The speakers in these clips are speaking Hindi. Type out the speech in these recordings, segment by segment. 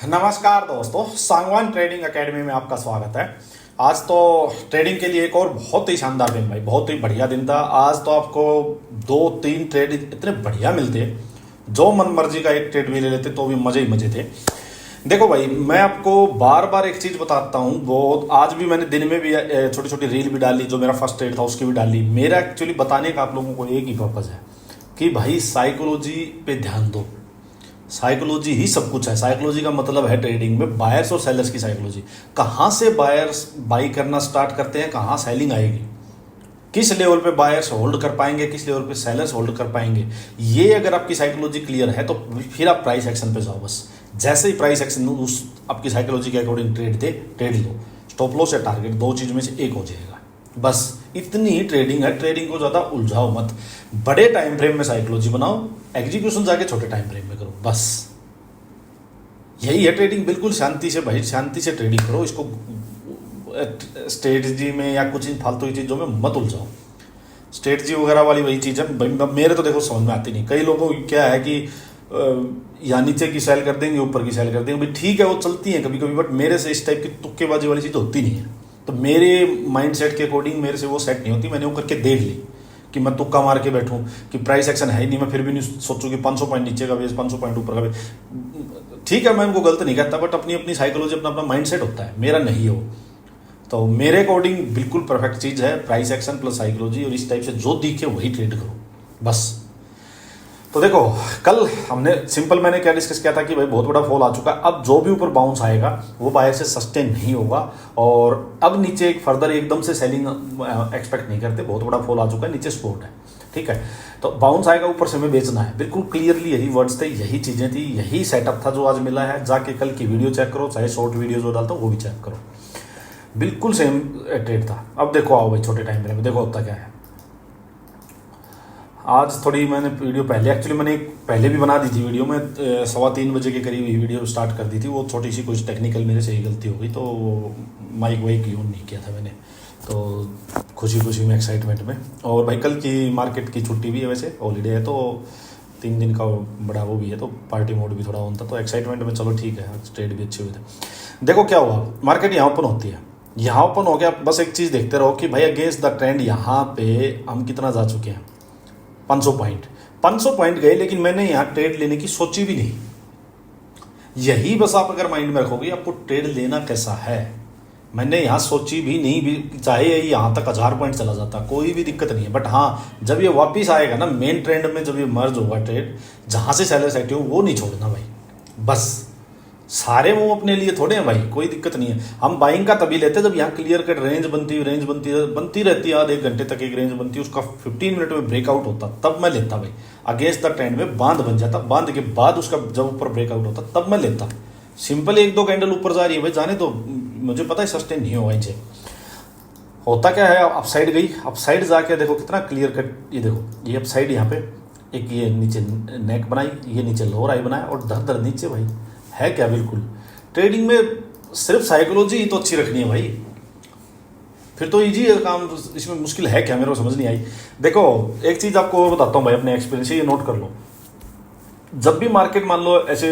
नमस्कार दोस्तों, सांगवान ट्रेडिंग एकेडमी में आपका स्वागत है। आज तो ट्रेडिंग के लिए एक और बहुत ही शानदार दिन भाई, बहुत ही बढ़िया दिन था। आज तो आपको 2-3 ट्रेड इतने बढ़िया मिलते, जो मन मर्जी का एक ट्रेड भी ले लेते तो भी मजे ही मजे थे। देखो भाई, मैं आपको बार बार एक चीज बताता हूँ, वो आज भी मैंने दिन में भी छोटी छोटी रील भी डाली, जो मेरा फर्स्ट ट्रेड था उसकी भी डाली। मेरा एक्चुअली बताने का आप लोगों को एक ही पर्पज है कि भाई साइकोलॉजी पे ध्यान दो। साइकोलॉजी ही सब कुछ है। साइकोलॉजी का मतलब है ट्रेडिंग में बायर्स और सेलर्स की साइकोलॉजी। कहाँ से बायर्स बाई करना स्टार्ट करते हैं, कहाँ सेलिंग आएगी, किस लेवल पे बायर्स होल्ड कर पाएंगे, किस लेवल पे सेलर्स होल्ड कर पाएंगे, ये अगर आपकी साइकोलॉजी क्लियर है तो फिर आप प्राइस एक्शन पे जाओ। बस जैसे ही प्राइस एक्शन उस आपकी साइकोलॉजी के अकॉर्डिंग ट्रेड लो। स्टॉप लॉस या टारगेट, दो चीज में से एक हो जाएगा। बस इतनी ही ट्रेडिंग है। ट्रेडिंग को ज्यादा उलझाओ मत। बड़े टाइम फ्रेम में साइकोलॉजी बनाओ, एग्जीक्यूशन जाके छोटे टाइम फ्रेम में करो। बस यही है ट्रेडिंग। बिल्कुल शांति से भाई, शांति से ट्रेडिंग करो। इसको स्ट्रेटजी में या कुछ फालतू की चीजों में मत उलझाओ। स्ट्रेटजी वगैरह वाली वही चीज है भाई, मेरे तो देखो समझ में आती नहीं। कई लोगों को क्या है कि या नीचे की सेल कर देंगे, ऊपर की सेल कर देंगे। भाई ठीक है, वो चलती है कभी कभी, बट मेरे से इस टाइप की तुक्केबाजी वाली चीज होती नहीं है। तो मेरे माइंड सेट के अकॉर्डिंग मेरे से वो सेट नहीं होती। मैंने वो करके देख ली कि मैं तुक्का मार के बैठूं कि प्राइस एक्शन है ही नहीं, मैं फिर भी नहीं सोचूं कि 500 पॉइंट नीचे का बेस, 500 पॉइंट ऊपर का बेस। ठीक है, मैं उनको गलत नहीं कहता, बट अपनी अपनी साइकोलॉजी, अपना अपना माइंड सेट होता है। मेरा नहीं हो तो मेरे अकॉर्डिंग बिल्कुल परफेक्ट चीज है प्राइस एक्शन प्लस साइकोलॉजी। और इस टाइप से जो दिखे वही ट्रेड करो बस। तो देखो, कल हमने सिंपल मैंने क्या डिस्कस किया था कि भाई बहुत बड़ा फॉल आ चुका है। अब जो भी ऊपर बाउंस आएगा वो बायर से सस्टेन नहीं होगा, और अब नीचे एक फर्दर एकदम से सेलिंग एक्सपेक्ट नहीं करते। बहुत बड़ा फॉल आ चुका है, नीचे सपोर्ट है, ठीक है। तो बाउंस आएगा, ऊपर से हमें बेचना है। बिल्कुल क्लियरली यही वर्ड्स थे, यही चीजें थी, यही सेटअप था जो आज मिला है। जाके कल की वीडियो चेक करो, चाहे शॉर्ट वीडियो जो डालता हूँ वो भी चेक करो। बिल्कुल सेम ट्रेड था। अब देखो, आओ भाई छोटे टाइम फ्रेम में देखो होता क्या है। आज थोड़ी मैंने वीडियो पहले, एक्चुअली मैंने पहले भी बना दी थी वीडियो में, 3:15 बजे के करीब ही वीडियो स्टार्ट कर दी थी। वो छोटी सी कुछ टेक्निकल मेरे से ही गलती हो गई, तो माइक वाइक ऑन नहीं किया था मैंने, तो खुशी खुशी में, एक्साइटमेंट में। और भाई कल की मार्केट की छुट्टी भी है, वैसे हॉलीडे है, तो 3 दिन का बड़ा वो भी है, तो पार्टी मोड भी थोड़ा ऑन था, तो एक्साइटमेंट में चलो ठीक है, ट्रेड भी अच्छे हुए थे। देखो क्या हुआ, मार्केट यहाँ ओपन होती है, यहाँ ओपन हो गया। बस एक चीज़ देखते रहो कि भाई अगेंस्ट द ट्रेंड यहाँ पे हम कितना जा चुके हैं, 500 पॉइंट गए, लेकिन मैंने यहाँ ट्रेड लेने की सोची भी नहीं। यही बस आप अगर माइंड में रखोगे आपको ट्रेड लेना कैसा है, मैंने यहाँ सोची भी नहीं भी, चाहे यहाँ तक 1000 पॉइंट चला जाता, कोई भी दिक्कत नहीं है। बट हाँ, जब ये वापिस आएगा ना मेन ट्रेंड में, जब ये मर्ज होगा ट्रेड, जहां से सेलर्स एक्टिव वो नहीं छोड़ना भाई। बस सारे वो अपने लिए थोड़े हैं भाई, कोई दिक्कत नहीं है। हम बाइंग का तभी लेते हैं जब यहाँ क्लियर कट रेंज बनती रहती है, आधे घंटे तक एक रेंज बनती है, उसका 15 मिनट में ब्रेकआउट होता, तब मैं लेता भाई। अगेंस्ट द ट्रेंड में बांध बन जाता, बांध के बाद उसका जब ऊपर ब्रेकआउट होता तब मैं लेता। सिंपल 1-2 कैंडल ऊपर जा रही है भाई, जाने तो, मुझे पता है सस्टेन नहीं होगा इनसे। होता क्या है, अपसाइड गई, अपसाइड जाके देखो कितना क्लियर कट, ये देखो ये अपसाइड यहाँ पे एक, ये नीचे नेक बनाई, ये नीचे लोअर आई बनाया, और धर नीचे भाई है क्या। बिल्कुल ट्रेडिंग में सिर्फ साइकोलॉजी ही तो अच्छी रखनी है भाई, फिर तो इजी है काम। इसमें मुश्किल है क्या, मेरे को समझ नहीं आई। देखो एक चीज आपको और बताता हूँ भाई, अपने एक्सपीरियंस से, ये नोट कर लो। जब भी मार्केट मान लो ऐसे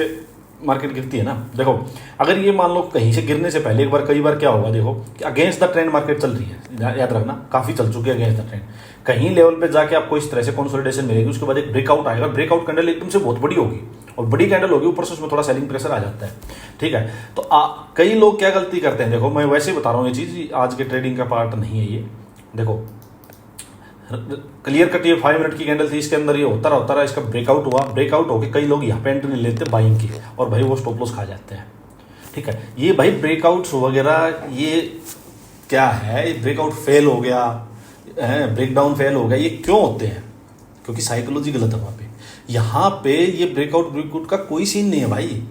मार्केट गिरती है ना, देखो अगर ये मान लो कहीं से गिरने से पहले एक बार, कई बार क्या होगा देखो कि अगेंस्ट द ट्रेंड मार्केट चल रही है, याद रखना काफी चल चुकी है अगेंस्ट द ट्रेंड। कहीं लेवल पे जाके आपको इस तरह से कंसोलिडेशन मिलेगी, उसके बाद एक ब्रेकआउट आएगा, ब्रेकआउट कैंडल एकदम से बहुत बड़ी होगी, और बड़ी कैंडल होगी, ऊपर से उसमें थोड़ा सेलिंग प्रेशर आ जाता है, ठीक है। तो कई लोग क्या गलती करते हैं, देखो मैं वैसे ही बता रहा हूँ, ये चीज आज के ट्रेडिंग का पार्ट नहीं है ये। देखो क्लियर कट, ये 5 मिनट की कैंडल थी, इसके अंदर ये होता रहा, इसका ब्रेकआउट हुआ, ब्रेकआउट होके कई लोग यहाँ पे एंट्री नहीं लेते बाइंग की, और भाई वो स्टॉप लॉस खा जाते हैं, ठीक है। ये भाई ब्रेकआउट्स वगैरह ये क्या है, ये ब्रेकआउट फेल हो गया है, ब्रेकडाउन फेल हो गया, ये क्यों होते हैं, क्योंकि साइकोलॉजी गलत है वहां पे। यहाँ पे ये ब्रेकआउट का कोई सीन नहीं है भाई।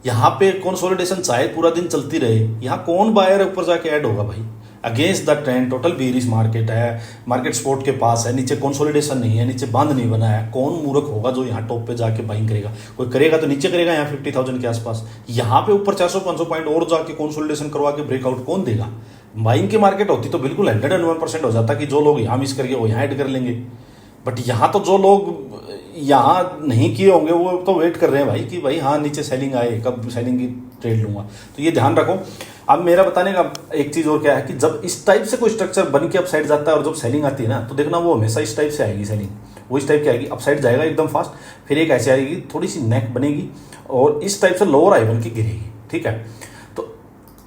यहाँ पे कंसोलिडेशन चाहे पूरा दिन चलती रहे, यहाँ कौन बायर ऊपर जाके ऐड होगा भाई। Against the trend total bearish market है, मार्केट सपोर्ट के पास है, नीचे कंसोलिडेशन नहीं है, नीचे बांध नहीं बना है, कौन मूर्ख होगा जो यहाँ टॉप पे जाके बाइंग करेगा। कोई करेगा तो नीचे करेगा यहाँ 50,000 के आसपास, यहाँ पे ऊपर 400-500 पॉइंट और जाके कंसोलिडेशन करवा के ब्रेकआउट कौन देगा। बाइंग की मार्केट होती तो बिल्कुल 101% हो जाता कि जो लोग यहाँ मिस करके वो यहाँ ऐड कर लेंगे। बट यहाँ तो जो लोग यहाँ नहीं किए होंगे वो तो वेट कर रहे हैं भाई कि भाई हाँ नीचे सेलिंग आए, कब सेलिंग की ट्रेड लूंगा। तो ये ध्यान रखो। अब मेरा बताने का एक चीज़ और क्या है कि जब इस टाइप से कोई स्ट्रक्चर बन के अपसाइड जाता है और जब सेलिंग आती है ना, तो देखना वो हमेशा इस टाइप से आएगी सेलिंग। वो इस टाइप की आएगी, अपसाइड जाएगा एकदम फास्ट, फिर एक ऐसी आएगी थोड़ी सी नेक बनेगी और इस टाइप से लोअर आई बन के गिरेगी। ठीक है, तो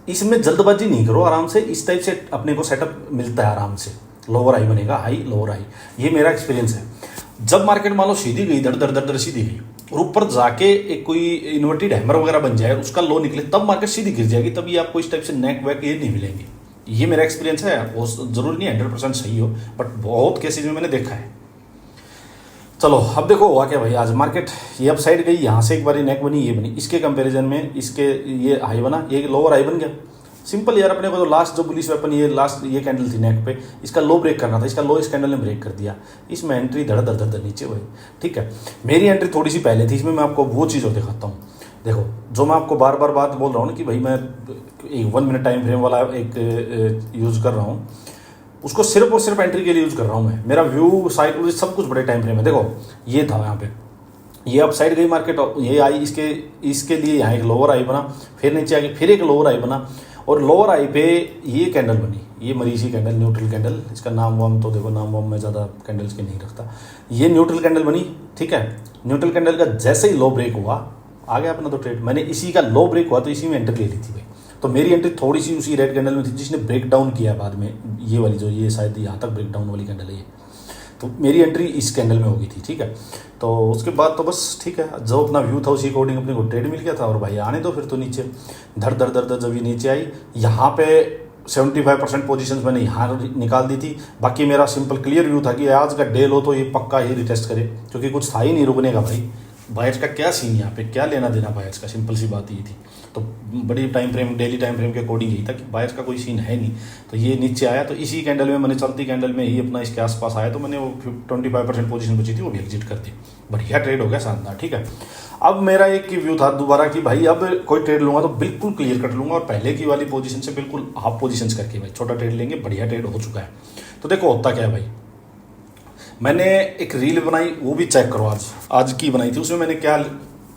इसमें जल्दबाजी नहीं करो, आराम से इस टाइप से अपने को सेटअप मिलता है आराम से। लोअर आई बनेगा, हाई लोअर आई, ये मेरा एक्सपीरियंस है। जब मार्केट मान लो सीधी गई, दर दर दर दर सीधी गई और ऊपर जाके एक कोई इन्वर्टेड हैमर वगैरह बन जाए, उसका लो निकले, तब मार्केट सीधी गिर जाएगी। तब ये आपको इस टाइप से नेक वैक ये नहीं मिलेंगे। ये मेरा एक्सपीरियंस है, वो जरूरी नहीं 100% सही हो, बट बहुत केसेज में मैंने देखा है। चलो अब देखो हुआ क्या भाई, आज मार्केट ये अप साइड गई, यहाँ से एक बार नेक बनी, ये बनी, इसके कंपैरिजन में इसके ये हाई बना, ये लोअर हाई बन गया। सिंपल यार, अपने को तो लास्ट जो बुलिश वेपन ये लास्ट ये कैंडल थी नेक पे, इसका लो ब्रेक करना था, इसका लो इस कैंडल ने ब्रेक कर दिया, इसमें एंट्री धड़ धड़ धड़ नीचे हुई। ठीक है, मेरी एंट्री थोड़ी सी पहले थी, इसमें मैं आपको वो चीज़ और दिखाता हूँ। देखो जो मैं आपको बार बार बात बोल रहा हूँ ना कि भाई मैं एक 1 मिनट टाइम फ्रेम वाला एक यूज़ कर रहा हूँ, उसको सिर्फ और सिर्फ एंट्री के लिए यूज़ कर रहा हूँ मैं। मेरा व्यू साइड सब कुछ बड़े टाइम फ्रेम है। देखो ये था यहाँ पे, ये अप साइड गई मार्केट, ये आई, इसके लिए यहाँ एक लोअर आई बना, फिर नीचे आ गई, फिर एक लोअर आई बना, और लोअर आई पे ये कैंडल बनी, ये मरीजी कैंडल, न्यूट्रल कैंडल। इसका नाम वाम तो देखो, नाम वाम मैं ज़्यादा कैंडल्स के नहीं रखता। ये न्यूट्रल कैंडल बनी। ठीक है, न्यूट्रल कैंडल का जैसे ही लो ब्रेक हुआ, आ गया अपना तो ट्रेड। मैंने इसी का लो ब्रेक हुआ तो इसी में एंट्री ले ली थी भाई। तो मेरी एंट्री थोड़ी सी उसी रेड कैंडल में थी जिसने ब्रेक डाउन किया बाद में, ये वाली जो ये शायद यहाँ तक ब्रेक डाउन वाली कैंडल है ये, तो मेरी एंट्री इस कैंडल में हो गई थी। ठीक है, तो उसके बाद तो बस ठीक है, जो अपना व्यू था उसी अकॉर्डिंग अपने को ट्रेड मिल गया था। और भाई आने दो फिर तो नीचे धड़ धड़ धड़ धड़ जब ये नीचे आई, यहाँ पे 75% पोजीशंस मैंने यहाँ निकाल दी थी। बाकी मेरा सिंपल क्लियर व्यू था कि आज का डे लो तो ये पक्का ही रिटेस्ट करे, क्योंकि कुछ था ही नहीं रुकने का भाई। बायर्स का क्या सीन यहाँ पे, क्या लेना देना बायर्स का, सिंपल सी बात ये थी। तो बड़ी time frame, daily time frame के अकॉर्डिंग यही था कि बायर्स का कोई सीन है नहीं। तो ये नीचे आया तो इसी कैंडल में मैंने, चलती कैंडल में ही अपना इसके आसपास आया, तो मैंने वो 25% पोजीशन बची थी वो भी एग्जिट कर दी। बढ़िया ट्रेड हो गया, शानदार। ठीक है, अब मेरा एक व्यू था दोबारा कि भाई अब कोई ट्रेड लूंगा तो बिल्कुल क्लियर कट लूंगा और पहले की वाली पोजीशन से बिल्कुल हाफ पोजीशन करके भाई छोटा ट्रेड लेंगे। बढ़िया ट्रेड हो चुका है। तो देखो होता क्या है भाई, मैंने एक रील बनाई, वो भी चेक करो, आज की बनाई थी। उसमें मैंने क्या,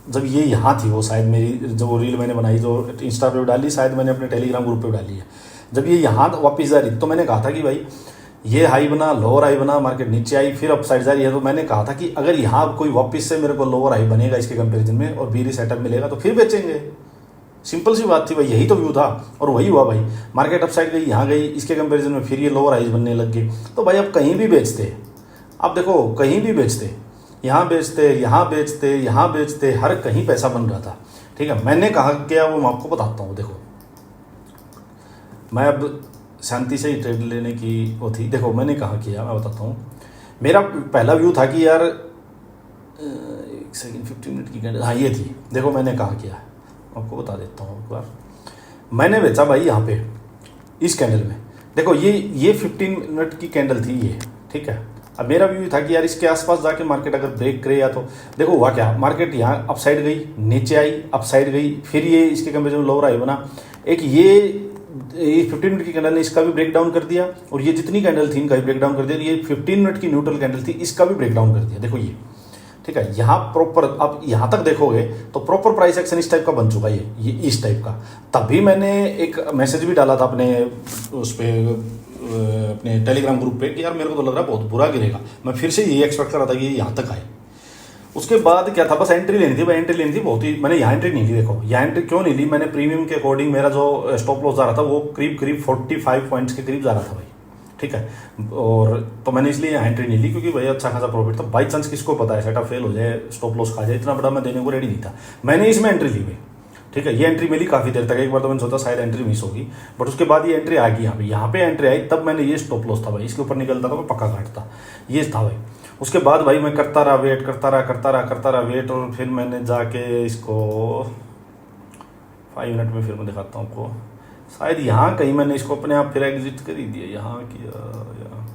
जब ये यहाँ थी वो शायद मेरी जो वो रील मैंने बनाई जो इंस्टा पे डाली, शायद मैंने अपने टेलीग्राम ग्रुप पे डाली है। जब ये यहाँ वापस जा रही तो मैंने कहा था कि भाई ये हाई बना, लोअर हाई बना, मार्केट नीचे आई, फिर अप साइड जा रही है। तो मैंने कहा था कि अगर यहाँ कोई वापस से मेरे को लोअर हाई बनेगा इसके कंपेरिजन में और बीरी सेटअप मिलेगा तो फिर बेचेंगे। सिंपल सी बात थी भाई, यही तो व्यू था और वही हुआ भाई। मार्केट अप साइड गई, यहाँ गई, इसके कंपेरिजन में फिर ये लोअर हाइज बनने लग गए। तो भाई अब कहीं भी बेचते, अब देखो कहीं भी बेचते, यहाँ बेचते, यहाँ बेचते, यहाँ बेचते, हर कहीं पैसा बन रहा था। ठीक है, मैंने कहा क्या वो मैं आपको बताता हूँ। देखो मैं अब शांति से ही ट्रेड लेने की वो थी। देखो मैंने कहा किया, मैं बताता हूँ। मेरा पहला व्यू था कि यार एक सेकेंड, 15 मिनट की कैंडल, हाँ ये थी। देखो मैंने कहा किया, आपको बता देता हूँ एक बार। मैंने बेचा भाई यहाँ पे इस कैंडल में। देखो ये 15 मिनट की कैंडल थी ये। ठीक है, अब मेरा व्यू था कि यार इसके आसपास जाके मार्केट अगर ब्रेक करे या तो देखो हुआ क्या, मार्केट यहाँ अप साइड गई, नीचे आई, अप साइड गई, फिर ये इसके कंपेरिजन लोअर आई बना। एक ये 15 मिनट की कैंडल ने इसका भी ब्रेक डाउन कर दिया और ये जितनी कैंडल थी इनका भी ब्रेक डाउन कर दिया। ये 15 मिनट की न्यूट्रल कैंडल थी, इसका भी ब्रेक डाउन कर दिया। देखो ये ठीक है, यहाँ प्रॉपर आप यहाँ तक देखोगे तो प्रॉपर प्राइस एक्शन इस टाइप का बन चुका है, ये इस टाइप का। तभी मैंने एक मैसेज भी डाला था अपने उस पर, अपने टेलीग्राम ग्रुप पे कि यार मेरे को तो लग रहा है बहुत बुरा गिरेगा। मैं फिर से ये एक्सपेक्ट कर रहा था कि ये यहाँ तक आए। उसके बाद क्या था, बस एंट्री लेनी थी भाई, एंट्री लेनी थी बहुत ही। मैंने यहाँ एंट्री नहीं ली। देखो यहाँ एंट्री क्यों नहीं ली, मैंने प्रीमियम के अकॉर्डिंग मेरा जो स्टॉप लॉस जा रहा था वो करीब 45 पॉइंट्स के करीब जा रहा था भाई। ठीक है, और तो मैंने इसलिए यहाँ एंट्री नहीं ली क्योंकि भाई अच्छा खासा प्रॉफिट था। बाई चांस किसको पता है सेटअप फेल हो जाए, स्टॉप लॉस खा जाए, इतना बड़ा मैं देने को रेडी नहीं था। मैंने इसमें एंट्री ली भाई। ठीक है, ये एंट्री मिली काफ़ी देर तक। एक बार तो मैंने सोचा शायद एंट्री मिस होगी, बट उसके बाद ये एंट्री आ गई यहाँ पे एंट्री आई, तब मैंने ये स्टॉप लॉस था भाई, इसके ऊपर निकलता था मैं पक्का काटता, ये था भाई। उसके बाद भाई मैं करता रहा वेट, करता रहा वेट, और फिर मैंने जाके इसको 5 मिनट में फिर मैं दिखाता हूँ आपको। शायद यहाँ कहीं मैंने इसको अपने आप फिर एग्जिट कर ही दिया, यहाँ किया या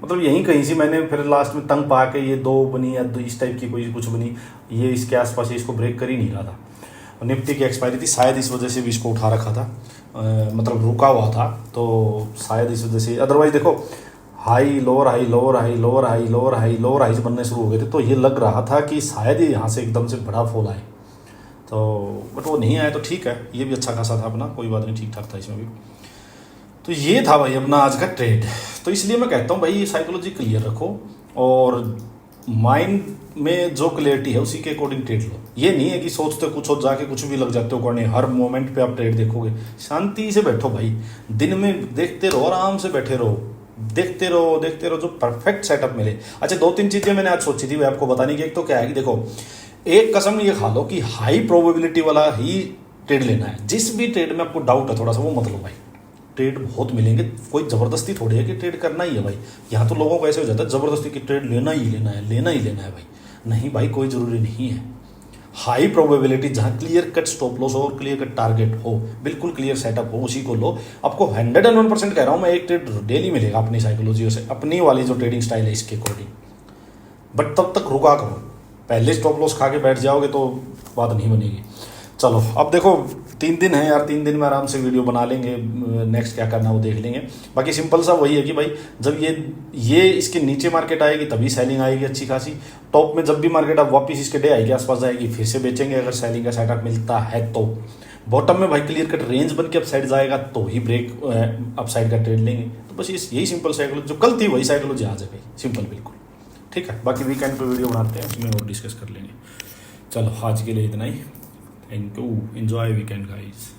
मतलब यहीं कहीं से मैंने फिर लास्ट में तंग पा के ये 2 बनी या 2 इस टाइप की कोई कुछ बनी, ये इसके आसपास इसको ब्रेक कर ही नहीं रहा था। निफ्टी की एक्सपायरी थी, शायद इस वजह से भी इसको उठा रखा था, मतलब रुका हुआ था, तो शायद इस वजह से। अदरवाइज देखो high lower high lower high lower high lower high lower high बनने शुरू हो गए थे, तो ये लग रहा था कि शायद ही यहाँ से एकदम से बड़ा फॉल आए, तो बट वो नहीं आया, तो ठीक है, ये भी अच्छा खासा था अपना, कोई बात नहीं, ठीक ठाक था इसमें भी। तो ये था भाई अपना आज का ट्रेड। तो इसलिए मैं कहता हूँ भाई ये साइकोलॉजी क्लियर रखो और माइंड में जो क्लियरिटी है उसी के अकॉर्डिंग ट्रेड लो। ये नहीं है कि सोचते कुछ हो जाके कुछ भी लग जाते हो करने, हर मोमेंट पे आप ट्रेड देखोगे। शांति से बैठो भाई, दिन में देखते रहो, आराम से बैठे रहो, देखते रहो देखते रहो, जो परफेक्ट सेटअप मिले। अच्छा, 2-3 चीजें मैंने आज सोची थी वो आपको बताने की। एक तो क्या है कि देखो, एक कसम ये खा लो कि हाई प्रोबेबिलिटी वाला ही ट्रेड लेना है। जिस भी ट्रेड में आपको डाउट है थोड़ा सा, वो मत लो भाई। ट्रेड बहुत मिलेंगे, कोई जबरदस्ती थोड़ी है कि ट्रेड करना ही है भाई। यहाँ तो लोगों को ऐसे हो जाता है जबरदस्ती कि ट्रेड लेना ही लेना है, लेना ही लेना है भाई। नहीं भाई, कोई जरूरी नहीं है। हाई प्रोबेबिलिटी जहाँ क्लियर कट स्टॉप लॉस हो और क्लियर कट टारगेट हो, बिल्कुल क्लियर सेटअप हो, उसी को लो। आपको 101% कह रहा हूँ मैं, एक ट्रेड डेली मिलेगा अपनी साइकोलॉजी से, अपनी वाली जो ट्रेडिंग स्टाइल है इसके अकॉर्डिंग। बट तब तक रुका करो, पहले स्टॉप लॉस खा के बैठ जाओगे तो बात नहीं बनेगी। चलो अब देखो 3 दिन है यार, 3 दिन में आराम से वीडियो बना लेंगे, नेक्स्ट क्या करना वो देख लेंगे। बाकी सिंपल सा वही है कि भाई जब ये इसके नीचे मार्केट आएगी तभी सेलिंग आएगी अच्छी खासी। टॉप में जब भी मार्केट अब वापस इसके डे आई के आसपास जाएगी फिर से बेचेंगे अगर सेलिंग का सेटअप मिलता है तो। बॉटम में भाई क्लियर कट रेंज बन के अप साइड जाएगा तो ही ब्रेक अप साइड का ट्रेड लेंगे। तो बस यही सिंपल साइकोलॉजी जो कल थी वही साइकोलॉजी आ जाएगी, सिंपल बिल्कुल। ठीक है, बाकी वीकेंड पे वीडियो बनाते हैं, उसमें और डिस्कस कर लेंगे। चलो आज के लिए इतना ही। Thank you, enjoy weekend guys.